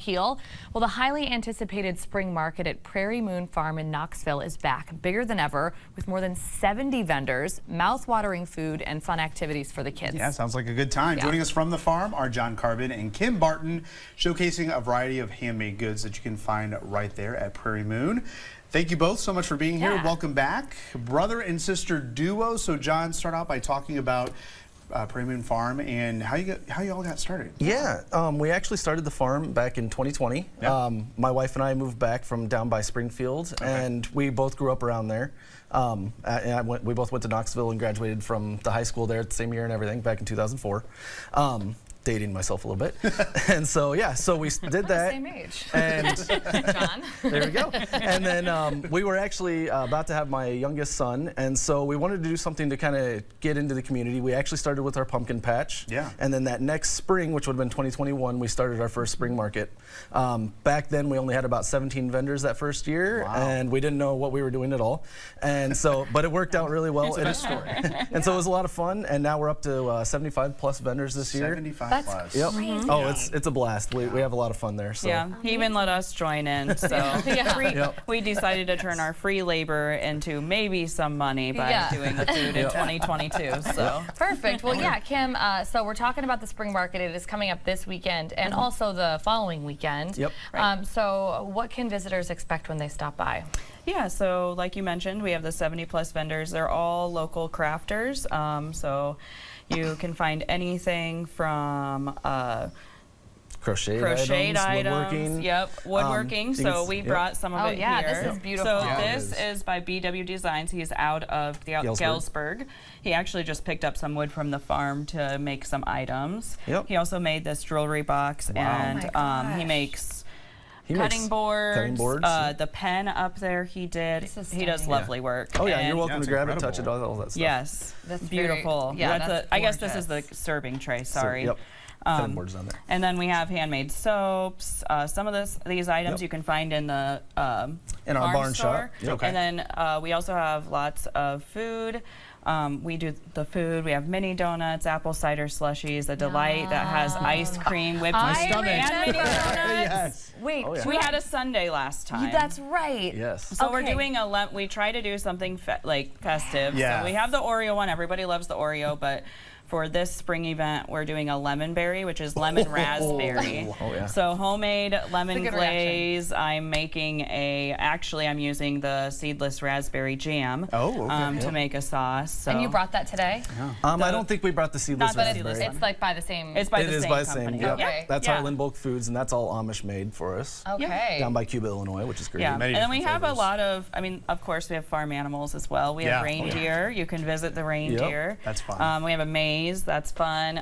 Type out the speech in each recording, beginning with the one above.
Heel. Well, the highly anticipated spring market at Prairie Moon Farm in Knoxville is back, bigger than ever, with more than 70 vendors, mouth-watering food, and fun activities for the kids. Yeah, sounds like a good time. Yeah. Joining us from the farm are John Carbon and Kim Barton, showcasing a variety of handmade goods that you can find right there at Prairie Moon. Thank you both so much for being here. Welcome back. Brother and sister duo. So John, start out by talking about Prairie Moon Farm and how you all got started. Yeah, we actually started the farm back in 2020. Yeah. My wife and I moved back from down by Springfield, and we both grew up around there. We both went to Knoxville and graduated from the high school there at the same year and everything back in 2004. Dating myself a little bit. And so, yeah, so we did that. Same age. And John. There we go. And then we were actually about to have my youngest son, and so we wanted to do something to kind of get into the community. We actually started with our pumpkin patch. Yeah. And then that next spring, which would have been 2021, we started our first spring market. Back then, we only had about 17 vendors that first year, and we didn't know what we were doing at all. And so, but it worked out really well. And so it was a lot of fun, and now we're up to 75 plus vendors this year. 75 That's plus. Yep. crazy. Oh, it's a blast. We have a lot of fun there. So. Yeah, he even let us join in. So we decided to turn our free labor into maybe some money by doing the food in 2022. So perfect. Well, yeah, Kim. So we're talking about the spring market. It is coming up this weekend and also the following weekend. Yep. So what can visitors expect when they stop by? Yeah, so like you mentioned, we have the 70 plus vendors. They're all local crafters. So you can find anything from crocheted items, woodworking. Yep, woodworking. So we brought some of it here. Oh yeah, this is beautiful. So this is by BW Designs. He's out of Galesburg. He actually just picked up some wood from the farm to make some items. Yep. He also made this jewelry box, and he makes cutting boards. The pen up there he did. He does lovely work. Oh yeah, you're welcome to grab it, touch it, all that stuff. Yes, that's beautiful. That's I guess this is the serving tray. Sorry. So, yep. Cutting boards on there. And then we have handmade soaps. Some of these items you can find in the in our barn shop. Okay. And then we also have lots of food. We do the food. We have mini donuts, apple cider slushies, a delight that has ice cream, whipped cream, and mini donuts. Yes. Wait, we had a sundae last time. That's right. Yes. So we're doing we try to do something festive. Yeah. So we have the Oreo one. Everybody loves the Oreo, but for this spring event, we're doing a lemon berry, which is lemon raspberry. Oh, yeah. So homemade lemon glaze. I'm making I'm using the seedless raspberry jam to make a sauce. So. And you brought that today? Yeah. I don't think we brought the seedless raspberry. It's like by the same. It's by the same company. Yep. Okay. That's our Lindbolk Foods, and that's all Amish made for us. Okay. Down by Cuba, Illinois, which is great. Yeah. And then we have a lot of, of course, we have farm animals as well. We have reindeer. You can visit the reindeer. Yep. That's fun. We have a maze. That's fun.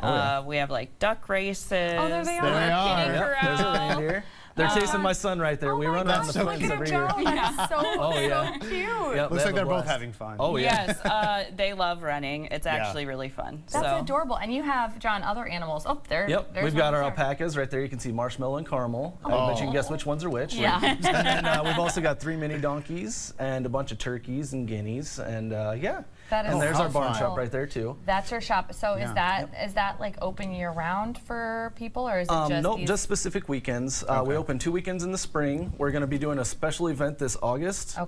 We have like duck races. Oh, there they are. There's a reindeer. They're chasing my son right there. We run around the fence every year. That's so cute. Yep, looks like they're both having fun. Oh yeah. Yes, they love running. It's actually really fun. That's adorable. And you have, John, other animals. Oh, there. Yep. We've got our alpacas right there. You can see marshmallow and caramel. I bet you can guess which ones are which. Yeah. And then we've also got 3 mini donkeys and a bunch of turkeys and guineas. And yeah. And there's our barn shop right there too. That's your shop. So is that like open year round for people, or is it just nope, just specific weekends. We open 2 weekends in the spring. We're going to be doing a special event this August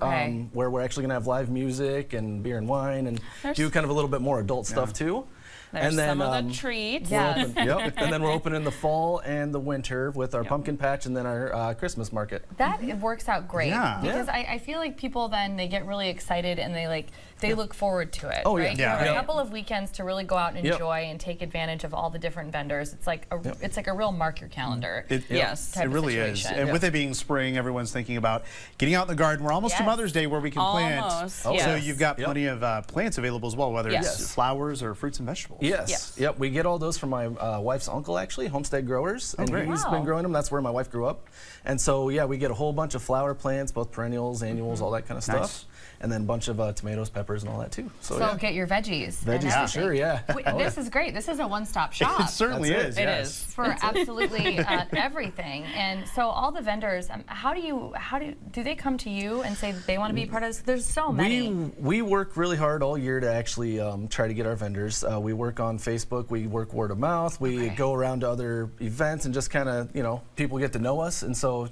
where we're actually going to have live music and beer and wine and do kind of a little bit more adult stuff too. There's some of the treats. And then we're open in the fall and the winter with our pumpkin patch and then our Christmas market. That works out great because I feel like people then they get really excited and they look forward to it. Oh right? yeah. You have a couple of weekends to really go out and enjoy and take advantage of all the different vendors. It's like a real mark your calendar. It really is. And with it being spring, everyone's thinking about getting out in the garden. We're almost to Mother's Day where we can plant. So you've got plenty of plants available as well, whether it's flowers or fruits and vegetables. Yes. Yep. We get all those from my wife's uncle, actually, Homestead Growers. And he's been growing them. That's where my wife grew up. And so, yeah, we get a whole bunch of flower plants, both perennials, annuals, all that kind of stuff. And then a bunch of tomatoes, peppers, and all that, too. So get your veggies. Veggies for sure, yeah. This is great. This is a one-stop shop. It certainly is. It is. For absolutely everything. And so all the vendors, how do they come to you and say they want to be part of this? There's so many. We work really hard all year to actually try to get our vendors. We work work on Facebook, we work word of mouth, we go around to other events and just kind of, you know, people get to know us, and so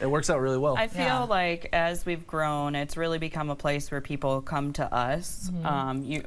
it works out really well. I feel like as we've grown, it's really become a place where people come to us.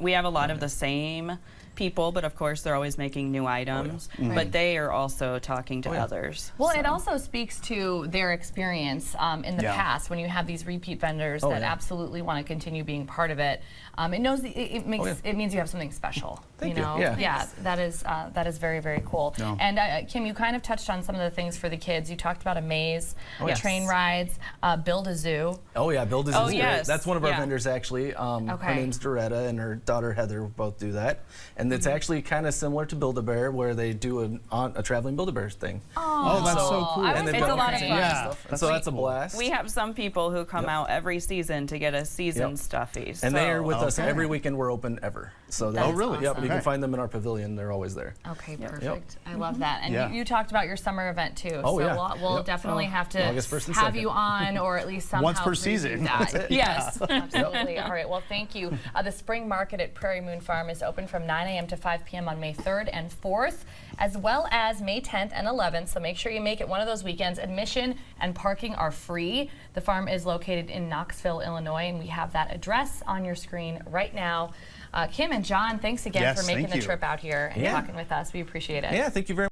We have a lot of the same people, but of course they're always making new items, but they are also talking to others. Well, it also speaks to their experience in the past when you have these repeat vendors that absolutely want to continue being part of it. It knows it means you have something special. Thank you know? you. Yeah, that is very, very cool. And Kim, you kind of touched on some of the things for the kids. You talked about a maze, train rides, build a zoo. Oh yeah, build a zoo. Yes. That's one of our vendors actually. Her name's Doretta and her daughter Heather both do that. And it's actually kind of similar to Build-A-Bear, where they do a traveling Build-A-Bear thing. Oh, that's so cool. And it's a lot of fun. Yeah, so that's a blast. We have some people who come out every season to get a season stuffy. And they are with us every weekend we're open ever. So That's really? Yep, awesome. you can find them in our pavilion. They're always there. Okay, perfect. I love that. And you talked about your summer event too. Oh, so yeah. we'll definitely have to August 1st and have 2nd. you on, or at least somehow Once per preview season. that. Yes, absolutely. All right, well, thank you. The spring market at Prairie Moon Farm is open from 9 a.m. to 5 p.m. on May 3rd and 4th, as well as May 10th and 11th. So make sure you make it one of those weekends. Admission and parking are free. The farm is located in Knoxville, Illinois, and we have that address on your screen right now. Kim and John, thanks again for making the trip out here and talking with us. We appreciate it. Yeah, thank you very much.